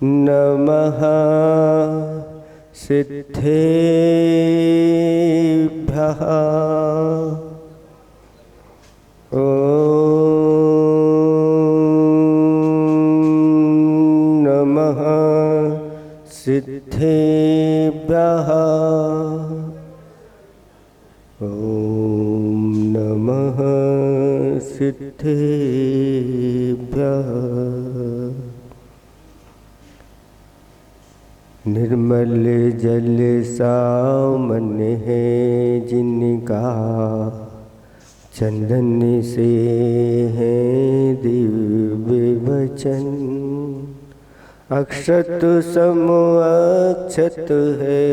नमः सिद्धेभ्यः। नमः सिद्धेभ्यः। नमः सिद्धेभ्यः। निर्मल जल सामन है जिनका, चंदन से है दिव्य वचन। अक्षत सम अक्षत है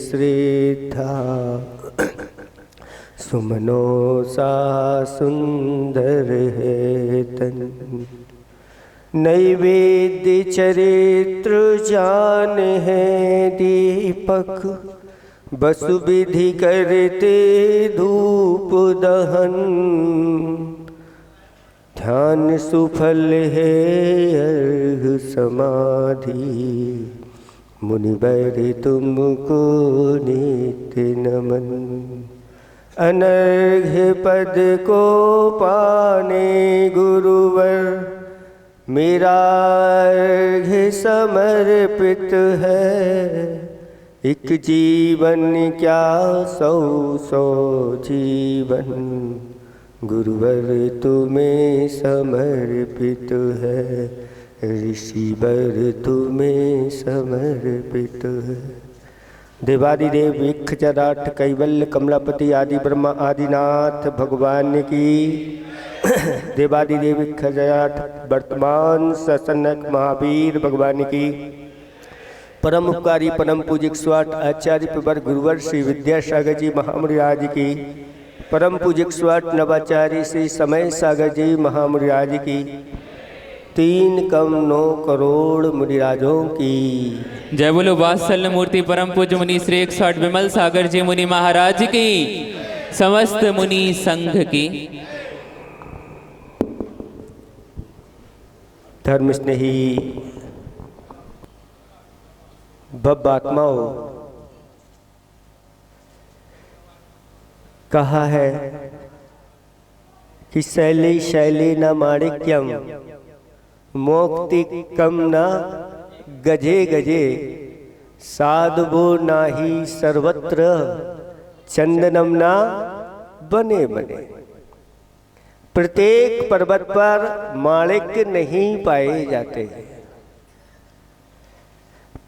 श्रद्धा, सुमनों सा सुंदर है तन। नैवेद्य चरित्र जान है दीपक, बसु विधि करते धूप दहन। ध्यान सुफल है अर्घ समाधि, मुनिवर तुमको नित्य नमन। अनर्घ्य पद को पाने गुरुवर, मेरा अर्घ्य समर्पित है। एक जीवन क्या सौ सौ जीवन, गुरुवर तुम्हें समर्पित है। ऋषिवर तुम्हें समर्पित है। देवादिदेव विख्यात कैवल्य कमलापति आदि ब्रह्मा आदिनाथ भगवान की, देवादिदेव विख्यात वर्तमान ससनक महावीर भगवान की, परम उपकारी परम पूजिक स्वाट आचार्य प्रवर गुरुवर श्री विद्यासागर जी महामुनिराज की, परम पूजिक स्वाट नवाचार्य श्री समय सागर जी महामुनिराज की, 3,9 करोड़ मुनिराजों की जय। बोलो वात्सल्य मूर्ति परम पूज्य मुनि श्री 160 विमल सागर जी मुनि महाराज की, समस्त मुनि संघ की। धर्म स्नेही भव आत्माओं, कहा है कि शैली शैली न माणिक्यम, मोक्तिकम न गजे गजे, साधवो नाही सर्वत्र, चंदनम ना बने बने। प्रत्येक पर्वत पर माणिक्य नहीं पाए जाते,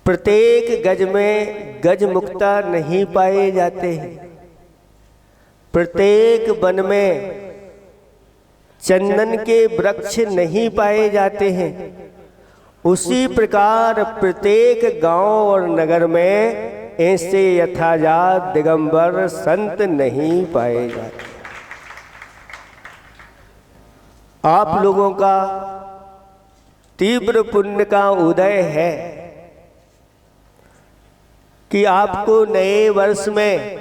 प्रत्येक गज में गज मुक्ता नहीं पाए जाते, प्रत्येक वन में चंदन के वृक्ष नहीं पाए जाते हैं। उसी प्रकार प्रत्येक गांव और नगर में ऐसे यथाजात दिगंबर संत नहीं पाए जाते। आप लोगों का तीव्र पुण्य का उदय है कि आपको नए वर्ष में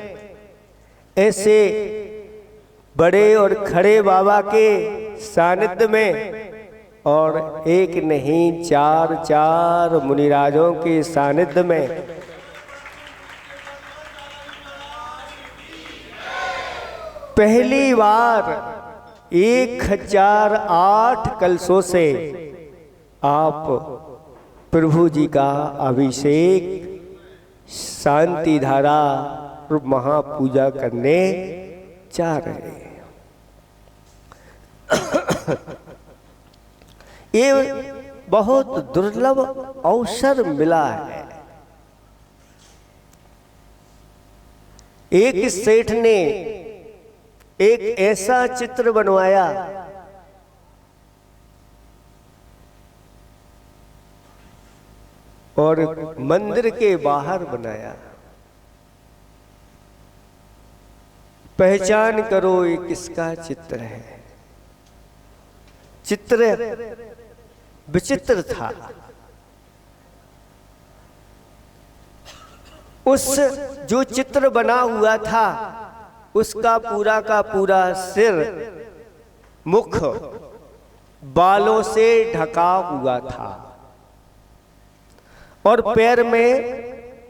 ऐसे बड़े और खड़े बाबा के सानिध्य में, और एक नहीं 4 मुनिराजों के सानिध्य में पहली बार 1008 कलशों से आप प्रभु जी का अभिषेक शांति धारा महापूजा करने जा रहे हैं। ये बहुत दुर्लभ अवसर मिला है। एक सेठ ने एक ऐसा चित्र बनवाया और मंदिर के बाहर बनाया। पहचान करो ये किसका चित्र है। चित्र विचित्र था। उस जो चित्र बना हुआ था उसका पूरा का पूरा सिर, मुख बालों से ढका हुआ था और पैर में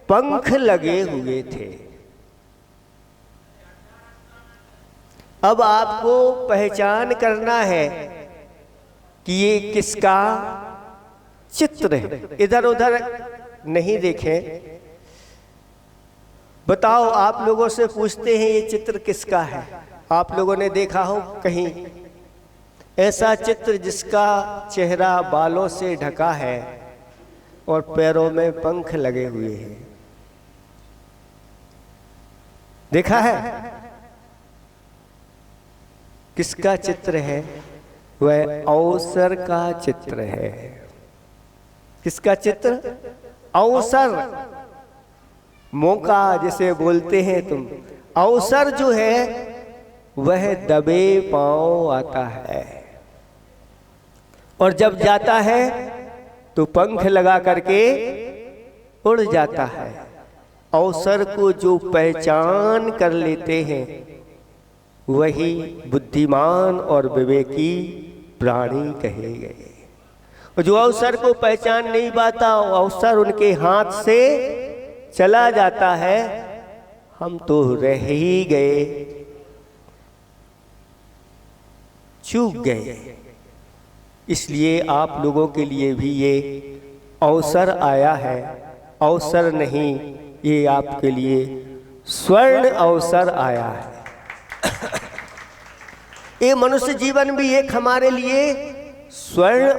पंख लगे हुए थे। अब आपको पहचान करना है कि ये किसका चित्र है। इधर उधर नहीं देखें। बताओ, आप लोगों से पूछते हैं ये चित्र किसका है? आप लोगों ने देखा हो कहीं ऐसा चित्र जिसका चेहरा बालों से ढका है और पैरों में पंख लगे हुए हैं? देखा है? किसका चित्र है? वह अवसर का चित्र है। किसका चित्र? अवसर, मौका जिसे बोलते हैं तुम। अवसर जो है वह दबे पांव आता है और जब जाता है तो पंख लगा करके उड़ जाता है। अवसर को जो पहचान कर लेते हैं वही बुद्धिमान और विवेकी प्राणी कहे गए। और जो अवसर को पहचान नहीं पाता, अवसर उनके हाथ से चला जाता है, हम तो रह ही गए, चूक गए। इसलिए आप लोगों के लिए भी ये अवसर आया है। अवसर नहीं, ये आपके लिए स्वर्ण अवसर आया है। ये मनुष्य जीवन भी एक हमारे लिए स्वर्ण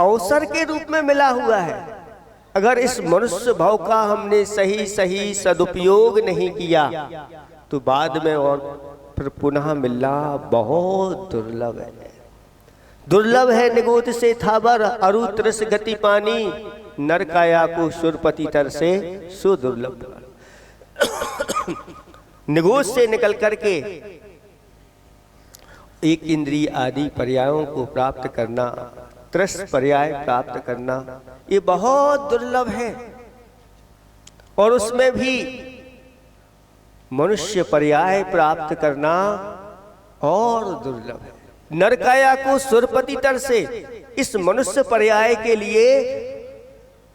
अवसर के रूप में मिला हुआ है। अगर इस मनुष्य भाव का हमने सही सदुपयोग नहीं किया तो बाद में और फिर पुनः मिलना बहुत दुर्लभ है। दुर्लभ है निगोद से थावर, अरु तरस गति पानी, नर काया को सुरपति तर से सुदुर्लभ। निगोद से निकल करके एक इंद्रिय आदि पर्यायों को प्राप्त करना, त्रस पर्याय प्राप्त करना, ये बहुत दुर्लभ है। और उसमें भी मनुष्य पर्याय प्राप्त करना और दुर्लभ है। नरकाया को सुरपति तर से, इस मनुष्य पर्याय के लिए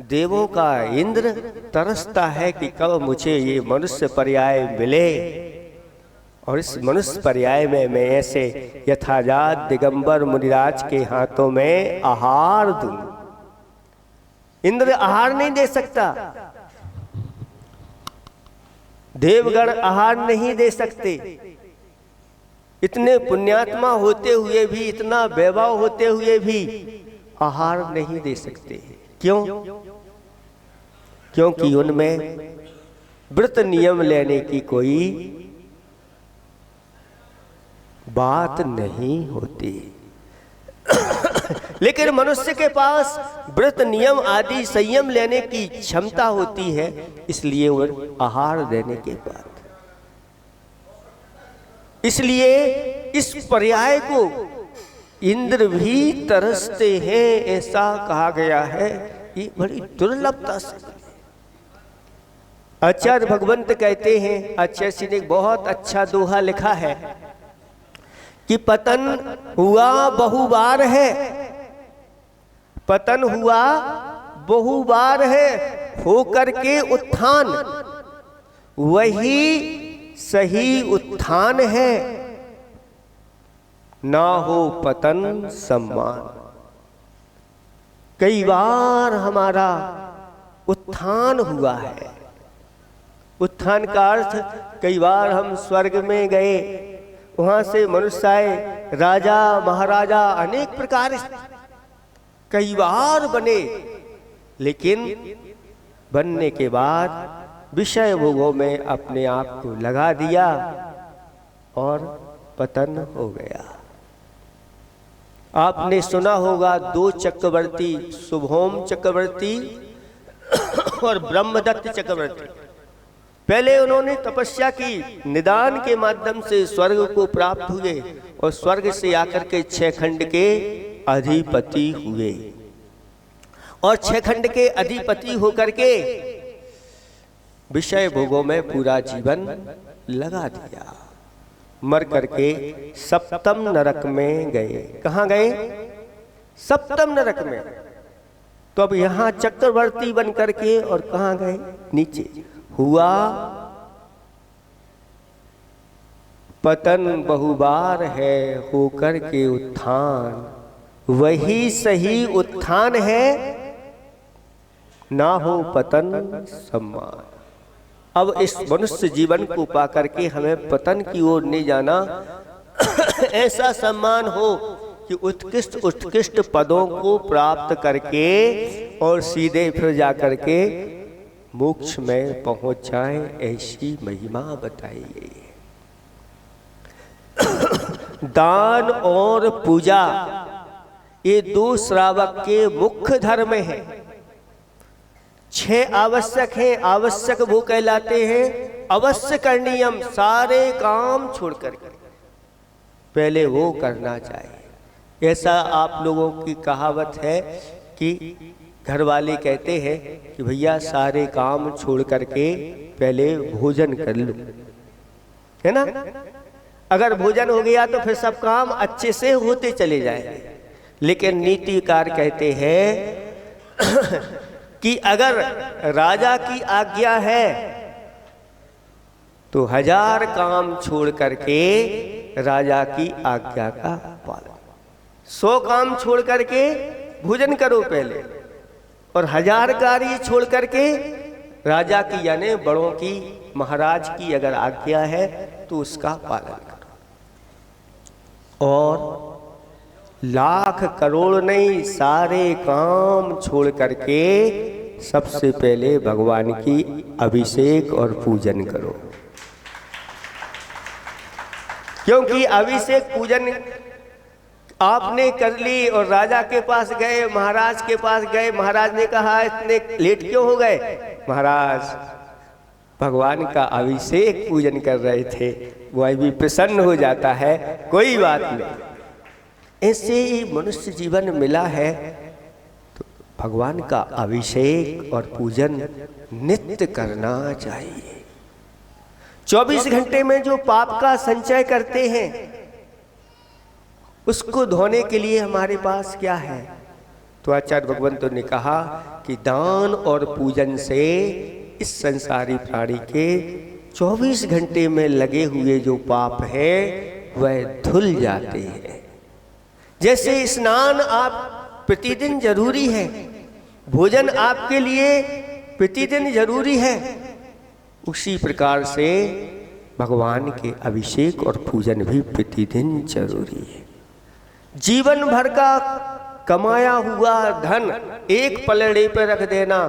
देवों का इंद्र तरसता है कि कब मुझे ये मनुष्य पर्याय मिले और इस मनुष्य पर्याय में मैं ऐसे यथाजात दिगंबर मुनिराज के हाथों में आहार दूं। इंद्र आहार नहीं दे सकता, देवगण आहार नहीं दे सकते। इतने पुण्यात्मा होते हुए भी, इतना वैभव होते हुए भी आहार नहीं दे सकते। क्यों? क्योंकि उनमें व्रत नियम लेने की कोई बात नहीं होती। लेकिन मनुष्य के पास व्रत नियम आदि संयम लेने की क्षमता होती है, इसलिए वह आहार देने के बाद, इसलिए इस पर्याय को इंद्र भी तरसते हैं, ऐसा कहा गया है। ये बड़ी दुर्लभता से। आचार्य भगवंत कहते हैं, आचार्य जी ने बहुत अच्छा दोहा लिखा है कि पतन हुआ बहुबार है, पतन हुआ बहुबार है, होकर के उत्थान वही सही उत्थान है, ना हो पतन सम्मान। कई बार हमारा उत्थान हुआ है। उत्थान का अर्थ, कई बार हम स्वर्ग में गए, वहां से मनुष्य आए, राजा महाराजा अनेक प्रकार कई बार बने, लेकिन बनने के बाद विषय भोगों में अपने आप को लगा दिया और पतन हो गया। आपने सुना होगा दो चक्रवर्ती, शुभोम चक्रवर्ती और ब्रह्मदत्त चक्रवर्ती। पहले उन्होंने तपस्या की, निदान के माध्यम से स्वर्ग को प्राप्त हुए और स्वर्ग से आकर के 6 खंड के अधिपति हुए और 6 खंड के अधिपति होकर के विषय भोगों में पूरा जीवन लगा दिया। मर करके सप्तम नरक में गए। कहाँ गए? सप्तम नरक में। तो अब यहाँ चक्रवर्ती बन करके और कहाँ गए? नीचे। हुआ पतन बहुबार है, होकर के उत्थान, वही सही उत्थान है, ना हो पतन सम्मान। अब इस मनुष्य जीवन को पा करके हमें पतन की ओर नहीं जाना, ऐसा सम्मान हो कि उत्कृष्ट उत्कृष्ट पदों को प्राप्त करके और सीधे फिर जा करके मोक्ष में पहुंच जाए, ऐसी महिमा बताई गई है। दान और पूजा ये दो श्रावक के मुख्य धर्म हैं। 6 आवश्यक हैं, आवश्यक वो कहलाते हैं। अवश्य करणीयम, सारे काम छोड़ करके पहले वो करना चाहिए। ऐसा आप लोगों की कहावत है कि घर वाले कहते हैं कि भैया सारे काम छोड़ करके पहले भोजन कर लो, है ना। अगर भोजन हो गया तो फिर सब काम अच्छे से होते चले जाएंगे। लेकिन नीतिकार कहते हैं कि अगर राजा की आज्ञा है तो 1000 काम छोड़ करके राजा की आज्ञा का पालन, 100 काम छोड़ करके भोजन करो पहले, और 1000 कार्य छोड़ करके राजा की यानी बड़ों की, महाराज की अगर आज्ञा है तो उसका पालन करो। और लाख करोड़ नहीं, सारे काम छोड़ करके सबसे पहले भगवान की अभिषेक और पूजन करो। क्योंकि अभिषेक पूजन आपने कर ली और राजा के पास गए, महाराज के पास गए, महाराज ने कहा इतने लेट क्यों हो गए? महाराज भगवान का अभिषेक पूजन कर रहे थे। वह भी प्रसन्न हो जाता है, कोई बात नहीं। ऐसे ही मनुष्य जीवन मिला है तो भगवान का अभिषेक और पूजन नित्य करना चाहिए। 24 घंटे में जो पाप का संचय करते हैं उसको धोने के लिए हमारे पास क्या है? तो आचार्य भगवंतों ने कहा कि दान और पूजन से इस संसारी प्राणी के 24 घंटे में लगे हुए जो पाप है वह धुल जाते हैं। जैसे स्नान आप प्रतिदिन जरूरी है, भोजन आपके लिए प्रतिदिन जरूरी है, उसी प्रकार से भगवान के अभिषेक और पूजन भी प्रतिदिन जरूरी है। जीवन भर का कमाया हुआ धन एक पलड़े पर रख देना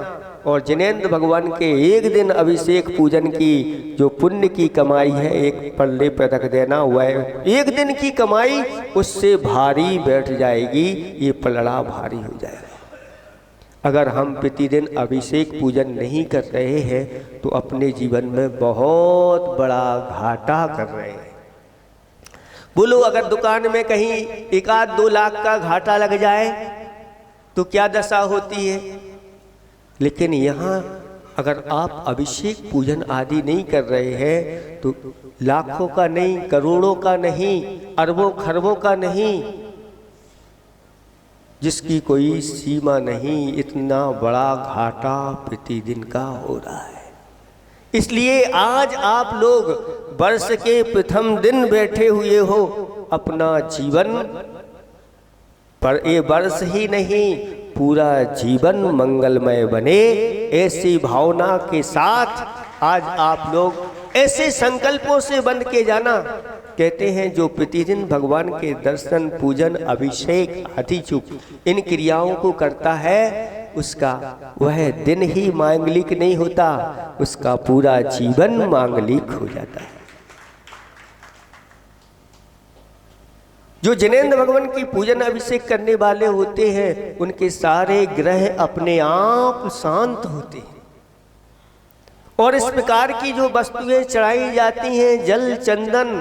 और जिनेंद्र भगवान के एक दिन अभिषेक पूजन की जो पुण्य की कमाई है एक पल्ले पर रख देना, वह एक दिन की कमाई उससे भारी बैठ जाएगी, ये पलड़ा भारी हो जाएगा। अगर हम प्रतिदिन अभिषेक पूजन नहीं कर रहे हैं तो अपने जीवन में बहुत बड़ा घाटा कर रहे हैं। बोलो अगर दुकान में कहीं 1-2 लाख का घाटा लग जाए तो क्या दशा होती है। लेकिन यहाँ अगर आप अभिषेक पूजन आदि नहीं कर रहे हैं तो लाखों का नहीं, करोड़ों का नहीं, अरबों खरबों का नहीं, जिसकी कोई सीमा नहीं, इतना बड़ा घाटा प्रतिदिन का हो रहा है। इसलिए आज आप लोग वर्ष के प्रथम दिन बैठे हुए हो, अपना जीवन पर ये वर्ष ही नहीं पूरा जीवन मंगलमय बने, ऐसी भावना के साथ आज आप लोग ऐसे संकल्पों से बंध के जाना। कहते हैं जो प्रतिदिन भगवान के दर्शन, पूजन, अभिषेक आदि जो इन क्रियाओं को करता है उसका वह दिन ही मांगलिक नहीं होता, उसका पूरा जीवन मांगलिक हो जाता है। जो जिनेंद्र भगवान की पूजन अभिषेक करने वाले होते हैं उनके सारे ग्रह अपने आप शांत होते हैं। और इस प्रकार की जो वस्तुएं चढ़ाई जाती हैं, जल, चंदन,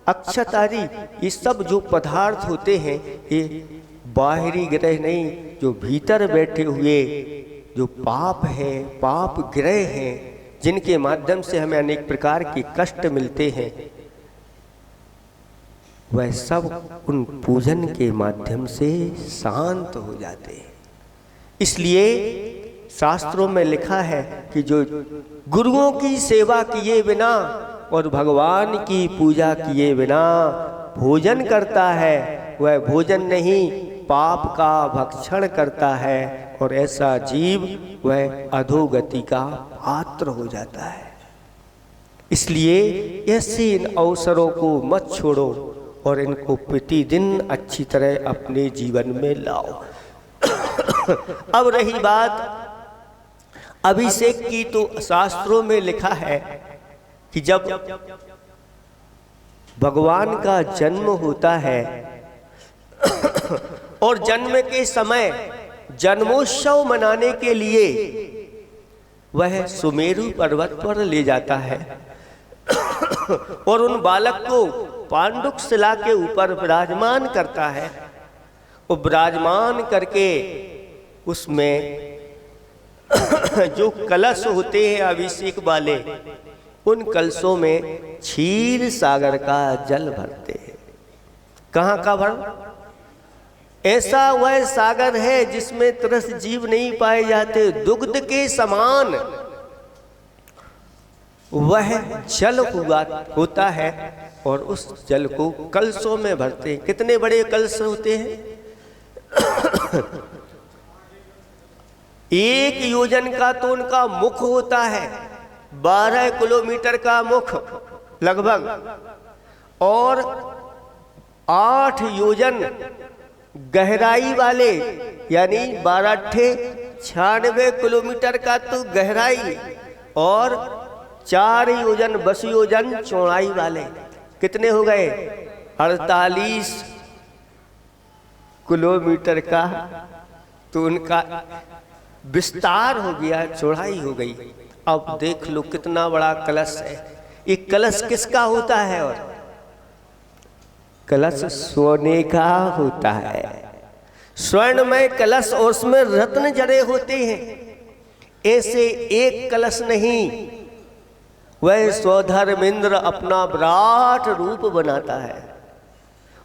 अक्षत आदि, ये सब जो पदार्थ होते हैं ये बाहरी ग्रह नहीं, जो भीतर बैठे हुए जो पाप है, पाप ग्रह हैं, जिनके माध्यम से हमें अनेक प्रकार के कष्ट मिलते हैं, वह सब उन पूजन के माध्यम से शांत हो जाते हैं। इसलिए शास्त्रों में लिखा है कि जो गुरुओं की सेवा किए बिना और भगवान की पूजा किए बिना भोजन करता है, वह भोजन नहीं पाप का भक्षण करता है, और ऐसा जीव वह अधोगति का पात्र हो जाता है। इसलिए ऐसे इन अवसरों को मत छोड़ो और इनको प्रतिदिन अच्छी तरह अपने जीवन में लाओ। अब रही बात अभिषेक की, तो शास्त्रों में लिखा है कि जब भगवान का जन्म होता है और जन्म के समय जन्मोत्सव मनाने के लिए वह सुमेरु पर्वत पर ले जाता है और उन बालक को पांडुक शिला के ऊपर विराजमान करता है। वो विराजमान करके उसमें जो कलश होते हैं अभिषेक वाले, उन कलशों में क्षीर सागर का जल भरते हैं। कहाँ का भर? ऐसा वह सागर है जिसमें तरस जीव नहीं पाए जाते, दुग्ध के समान वह जल होता है और उस जल को कलशों में भरते हैं। कितने बड़े कलश होते हैं? 1 योजन का तो उनका मुख होता है, 12 किलोमीटर का मुख लगभग, और 8 योजन गहराई वाले, यानी 12×96 किलोमीटर का तो गहराई, और 4 योजन 20 योजन चौड़ाई वाले। कितने हो गए? 48 किलोमीटर का तो उनका विस्तार हो गया, चौड़ाई हो गई। अब देख लो कितना बड़ा कलश है। ये कलश किसका होता है? और कलश सोने का होता है, स्वर्णमय कलश, और उसमें रत्न जड़े होते हैं। ऐसे एक कलश नहीं, वह स्वधर्मेंद्र अपना विराट रूप बनाता है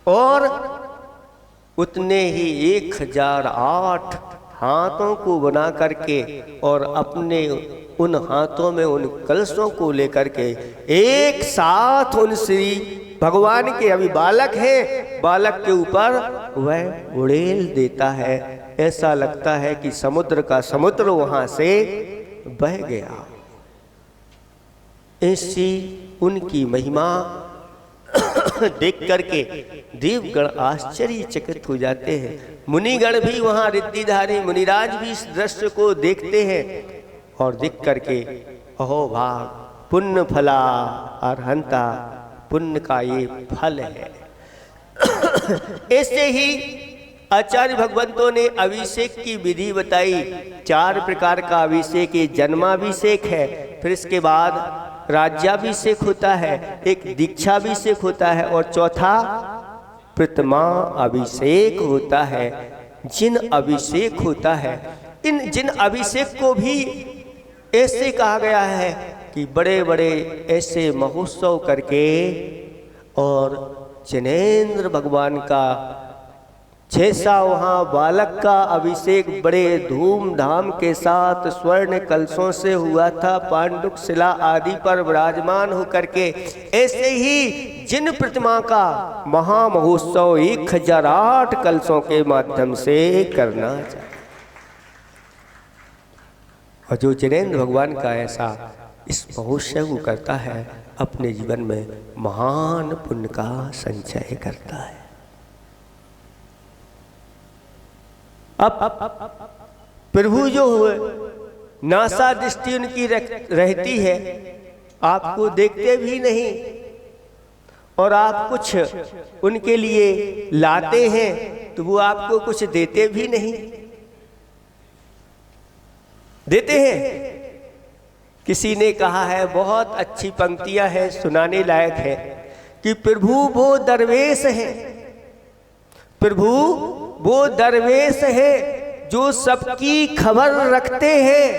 और उतने ही 1008 हाथों को बना करके और अपने उन हाथों में उन कलशों को लेकर के एक साथ उन श्री भगवान के, अभी बालक है, बालक के ऊपर वह उड़ेल देता है। ऐसा लगता है कि समुद्र का समुद्र वहां से बह गया। ऐसी उनकी महिमा देख करके देवगण आश्चर्यचकित हो जाते हैं। मुनिगण भी वहां, रिद्धिधारी मुनिराज भी इस दृश्य को देखते हैं और देख करके अहो भाग, पुण्य फला अर्हंता, पुण्य का ये फल है। ऐसे ही आचार्य भगवंतों ने अभिषेक की विधि बताई। 4 प्रकार का अभिषेक, ये जन्माभिषेक है, फिर इसके बाद राज्याभिषेक होता है, एक दीक्षाभिषेक होता है, और चौथा प्रतिमा अभिषेक होता है। जिन अभिषेक होता है, जिन अभिषेक को भी ऐसे कहा गया है कि बड़े बड़े ऐसे महोत्सव करके, और जिनेंद्र भगवान का जैसा वहाँ बालक का अभिषेक बड़े धूमधाम के साथ स्वर्ण कलशों से हुआ था पांडुक शिला आदि पर विराजमान होकर के, ऐसे ही जिन प्रतिमा का महामहोत्सव 1008 कलशों के माध्यम से करना चाहिए। और जो जिनेंद्र भगवान का ऐसा इस महोत्सव को करता है, अपने जीवन में महान पुण्य का संचय करता है। अब प्रभु जो हुए, नासा दृष्टि उनकी रहती है, आपको देखते भी नहीं, और आप कुछ उनके लिए लाते हैं तो वो आपको कुछ देते भी नहीं। देते हैं? किसी ने कहा है, बहुत अच्छी पंक्तियां हैं, सुनाने लायक है, कि प्रभु वो दरवेश है, प्रभु वो दरवेश है जो सबकी खबर रखते हैं,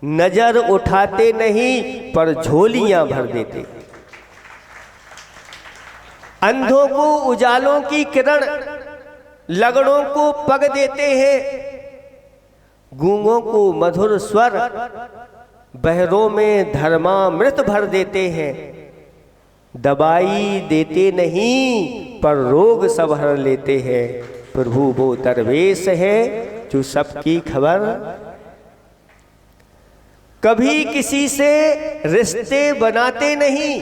नजर उठाते नहीं पर झोलियां भर देते। अंधों को उजालों की किरण, लगड़ों को पग देते हैं, गूंगों को मधुर स्वर, बहरों में धर्मामृत भर देते हैं। दवाई देते नहीं पर रोग सब हर लेते हैं। प्रभु वो दरवेश है जो सबकी खबर। कभी किसी से रिश्ते बनाते नहीं,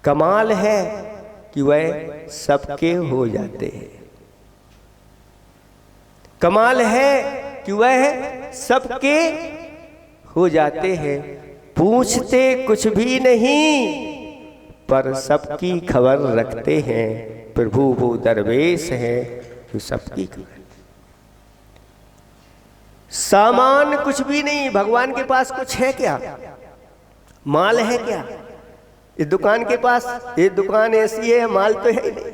कमाल है कि वह सबके हो जाते हैं। कमाल है कि वह सबके हो जाते हैं। पूछते कुछ भी नहीं पर सबकी खबर रखते हैं। प्रभु वो दरवेश है जो सबकी खबर। सामान कुछ भी नहीं, भगवान के पास कुछ है क्या? माल है क्या? इस दुकान के पास, ये दुकान ऐसी है, माल तो है ही नहीं।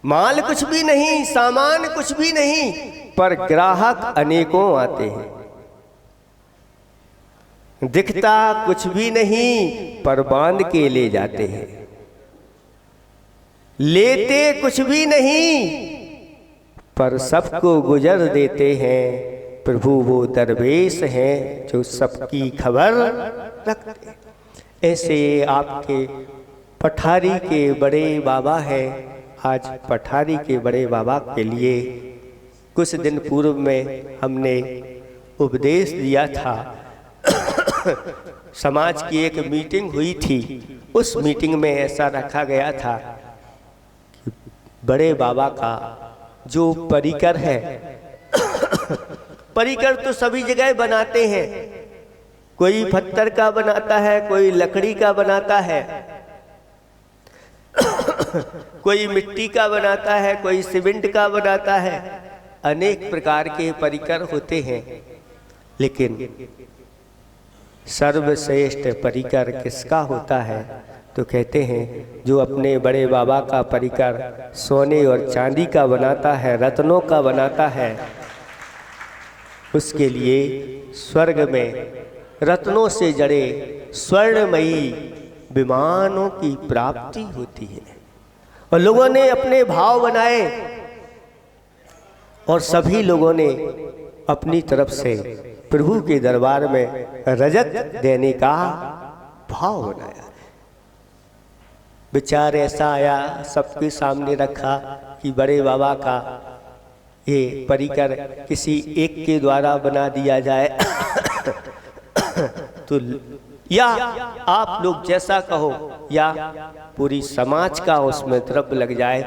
माल कुछ भी नहीं, सामान कुछ भी नहीं, पर ग्राहक अनेकों आते हैं। दिखता कुछ भी नहीं पर बांध के ले जाते हैं। लेते कुछ भी नहीं पर सबको गुजर देते हैं। प्रभु वो दरवेश हैं जो सबकी खबर रखते हैं। ऐसे आपके पठारी के बड़े बाबा हैं। आज पठारी के बड़े बाबा के लिए कुछ दिन पूर्व में हमने उपदेश दिया था। समाज की एक मीटिंग हुई थी। उस मीटिंग में ऐसा रखा गया था कि बड़े बाबा का जो परिकर है, परिकर तो सभी जगह बनाते हैं। कोई पत्थर का बनाता है, कोई लकड़ी का बनाता है, कोई मिट्टी का बनाता है, कोई सीमेंट का बनाता है। अनेक प्रकार के परिकर होते हैं, लेकिन सर्वश्रेष्ठ परिकर किसका होता है? तो कहते हैं जो अपने बड़े बाबा का परिकर सोने और चांदी का बनाता है, रत्नों का बनाता है, उसके लिए स्वर्ग में रत्नों से जड़े स्वर्णमयी विमानों की प्राप्ति होती है। और लोगों ने अपने भाव बनाए और सभी लोगों ने अपनी तरफ से प्रभु के दरबार में रजत देने का भाव बनाया। विचार ऐसा आया, सबके सामने रखा कि बड़े बाबा का ये परिकर किसी एक के द्वारा बना दिया जाए तो या आप लोग जैसा कहो, या पूरी समाज का उसमें द्रव्य लग जाए।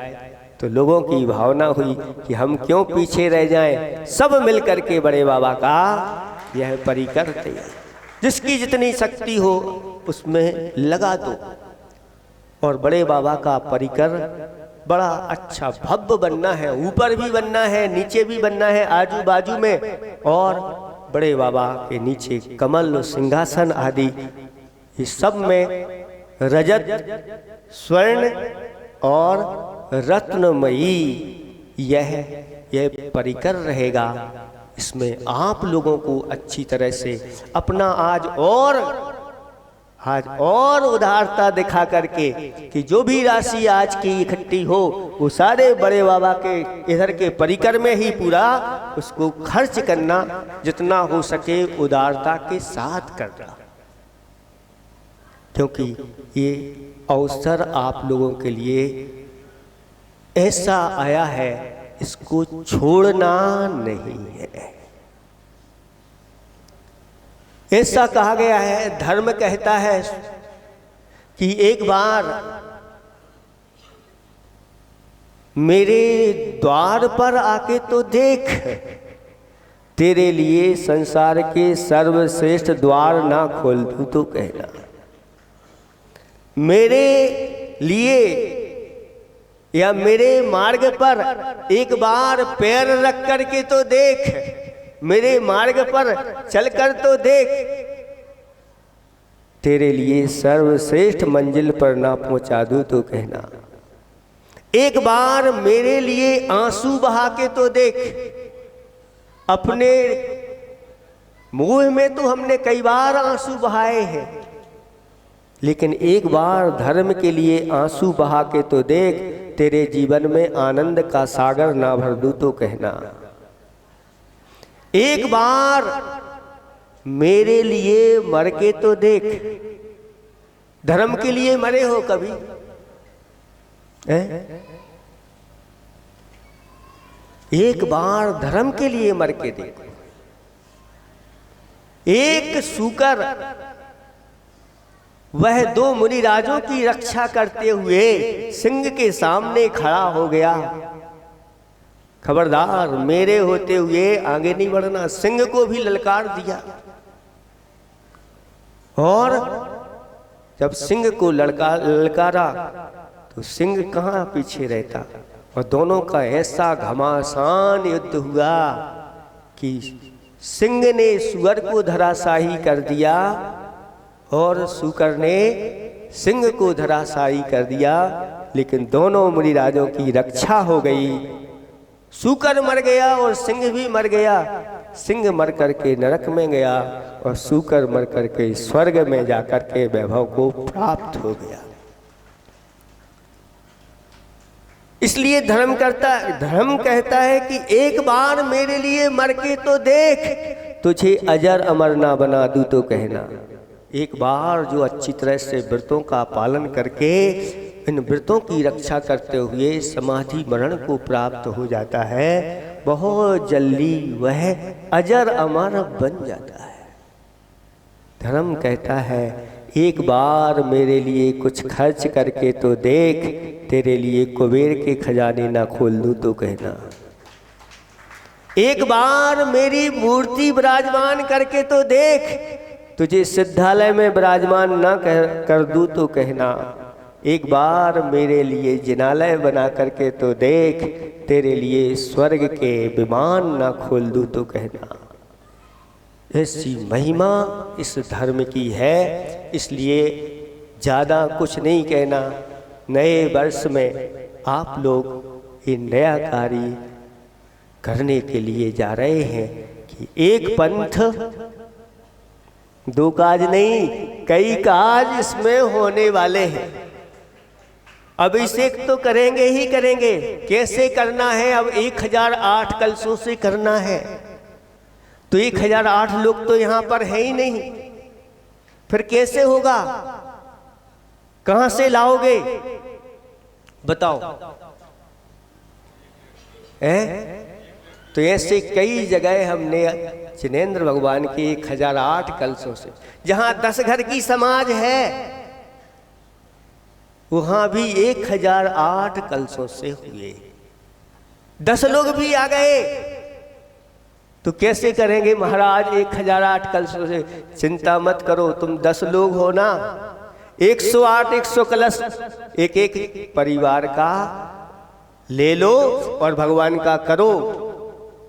तो लोगों की भावना हुई कि हम क्यों पीछे रह जाएं, सब मिलकर के बड़े बाबा का यह परिकर तैयार, जिसकी जितनी शक्ति हो उसमें लगा दो। और बड़े बाबा का परिकर बड़ा अच्छा भव्य बनना है, ऊपर भी बनना है, नीचे भी बनना है, आजू बाजू में। और बड़े बाबा के नीचे कमल, सिंहासन आदि इस सब में रजत, स्वर्ण और रत्नमयी यह परिकर रहेगा। इसमें आप लोगों को अच्छी तरह से अपना आज और उदारता दिखा करके कि जो भी राशि आज की इकट्ठी हो वो सारे बड़े बाबा के इधर के परिकर में ही पूरा उसको खर्च करना, जितना हो सके उदारता के साथ करना। क्योंकि ये अवसर आप लोगों के लिए ऐसा आया है, इसको छोड़ना नहीं है। ऐसा कहा गया है, धर्म कहता है कि एक बार मेरे द्वार पर आके तो देख, तेरे लिए संसार के सर्वश्रेष्ठ द्वार ना खोल दूं तो कहना। मेरे लिए या मेरे मार्ग पर एक बार पैर रख करके तो देख, मेरे मार्ग पर चलकर तो देख, तेरे लिए सर्वश्रेष्ठ मंजिल पर ना पहुंचा दूं तो कहना। एक बार मेरे लिए आंसू बहा के तो देख। अपने मुंह में तो हमने कई बार आंसू बहाए हैं, लेकिन एक बार धर्म के लिए आंसू बहा के तो देख, तेरे जीवन में आनंद का सागर ना भर दूं तो कहना। एक बार मेरे लिए मर के तो देख। धर्म के लिए मरे हो कभी? एक बार धर्म के लिए मर के देखो। एक सूकर वह दो मुनिराजों की रक्षा करते हुए सिंह के सामने खड़ा हो गया। खबरदार, मेरे होते हुए आगे नहीं बढ़ना। सिंह को भी ललकार दिया, और जब सिंह को ललकारा तो सिंह कहाँ पीछे रहता, और दोनों का ऐसा घमासान युद्ध हुआ कि सिंह ने सुअर को धराशायी कर दिया और सूकर ने सिंह को धराशायी कर दिया। लेकिन दोनों मुनिराजों की रक्षा हो गई। सूकर मर गया और सिंह भी मर गया। सिंह मर करके नरक में गया और सूकर मर करके स्वर्ग में जाकर के वैभव को प्राप्त हो गया। इसलिए धर्म कहता है कि एक बार मेरे लिए मर के तो देख, तुझे अजर अमर ना बना दूं तो कहना। एक बार जो अच्छी तरह से व्रतों का पालन करके इन व्रतों की रक्षा करते हुए समाधि मरण को प्राप्त हो जाता है, बहुत जल्दी वह अजर अमर बन जाता है। धर्म कहता है एक बार मेरे लिए कुछ खर्च करके तो देख, तेरे लिए कुबेर के खजाने ना खोल दूं तो कहना। एक बार मेरी मूर्ति विराजमान करके तो देख, तुझे सिद्धालय में विराजमान ना कर दूं तो कहना। एक बार मेरे लिए जिनालय बना करके तो देख, तेरे लिए स्वर्ग के विमान ना खोल दूं तो कहना। ऐसी महिमा इस धर्म की है। इसलिए ज़्यादा कुछ नहीं कहना। नए वर्ष में आप लोग ये नया कार्य करने के लिए जा रहे हैं कि एक पंथ दो काज नहीं, कई काज इसमें होने वाले हैं। अभिषेक तो करेंगे ही करेंगे। कैसे करना है? अब 1008 कलशों से करना है। तो 1008 लोग तो यहाँ पर है ही नहीं, फिर कैसे होगा? कहाँ से लाओगे बताओ? तो ऐसे कई जगह हमने जिनेंद्र भगवान के 1008 कलशों से, जहाँ 10 घर की समाज है वहां भी 1008 कलशों से हुए। 10 लोग भी आ गए तो कैसे करेंगे महाराज 1008 कलशों से? चिंता मत करो, तुम 10 लोग हो ना, 108 100 कलश एक एक परिवार का ले लो और भगवान का करो।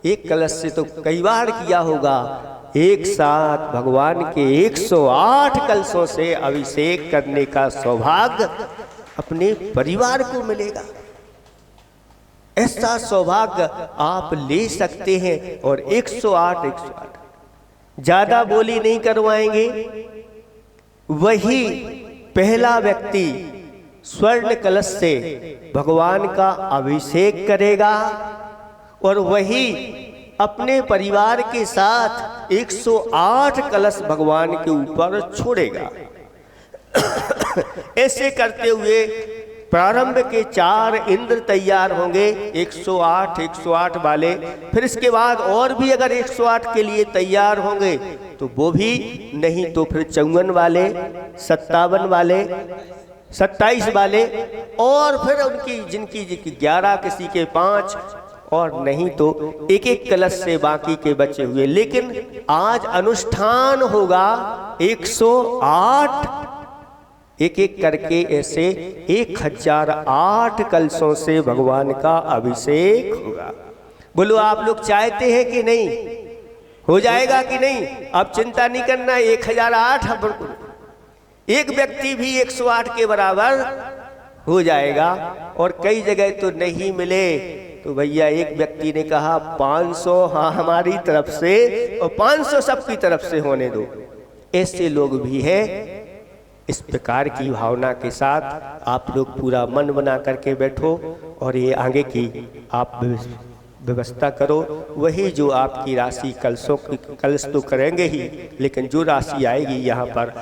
एक कलश से तो कई बार किया होगा। एक साथ भगवान के 108 कलशों से अभिषेक करने का सौभाग्य अपने परिवार को मिलेगा। ऐसा सौभाग्य आप ले सकते हैं। और 108 ज्यादा बोली नहीं करवाएंगे। वही पहला व्यक्ति स्वर्ण कलश से भगवान का अभिषेक करेगा और वही अपने परिवार के साथ 108 कलश भगवान के ऊपर छोड़ेगा। ऐसे करते हुए प्रारंभ के 4 इंद्र तैयार होंगे 108 वाले। फिर इसके बाद और भी अगर 108 के लिए तैयार होंगे तो वो भी, नहीं तो फिर 54 वाले, 57 वाले, 27 वाले, और फिर उनकी जिनकी 11, किसी के 5, और नहीं तो एक एक कलश से बाकी के बचे हुए। लेकिन आज अनुष्ठान होगा 108 एक एक करके ऐसे 1008 कलशों से भगवान का अभिषेक होगा। बोलो आप लोग चाहते हैं कि नहीं? हो जाएगा कि नहीं? अब चिंता नहीं करना। 1008 एक व्यक्ति भी 108 के बराबर हो जाएगा। और कई जगह तो नहीं मिले तो भैया एक व्यक्ति ने कहा 500 हाँ हमारी तरफ से और 500 सबकी तरफ से होने दो। ऐसे लोग भी हैं। इस प्रकार की भावना के साथ आप लोग पूरा मन बना करके बैठो और ये आगे की आप व्यवस्था करो। वही जो आपकी राशि कलश तो करेंगे ही, लेकिन जो राशि आएगी यहाँ पर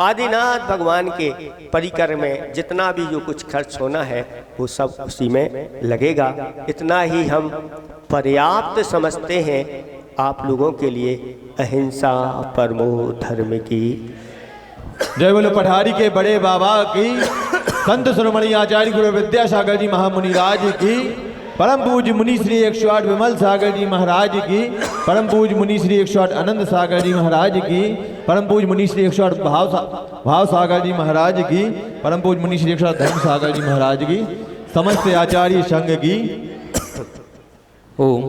आदिनाथ भगवान के परिकर में जितना भी जो कुछ खर्च होना है वो सब उसी में लगेगा। इतना ही हम पर्याप्त समझते हैं आप लोगों के लिए। अहिंसा परमो धर्म की। जय बोलो पठारी के बड़े बाबा की, संत शिरोमणि आचार्य गुरु विद्यासागर जी महामुनि राज की, परम पूज्य मुनि श्री 108 विमल सागर जी महाराज की, परम पूज्य मुनि श्री 108 आनंद सागर जी महाराज की, परम पूज्य मुनि श्री 108 भाव सागर जी महाराज की, परम पूज्य मुनि श्री 108 धर्म सागर जी महाराज की, समस्त आचार्य संघ की। ओम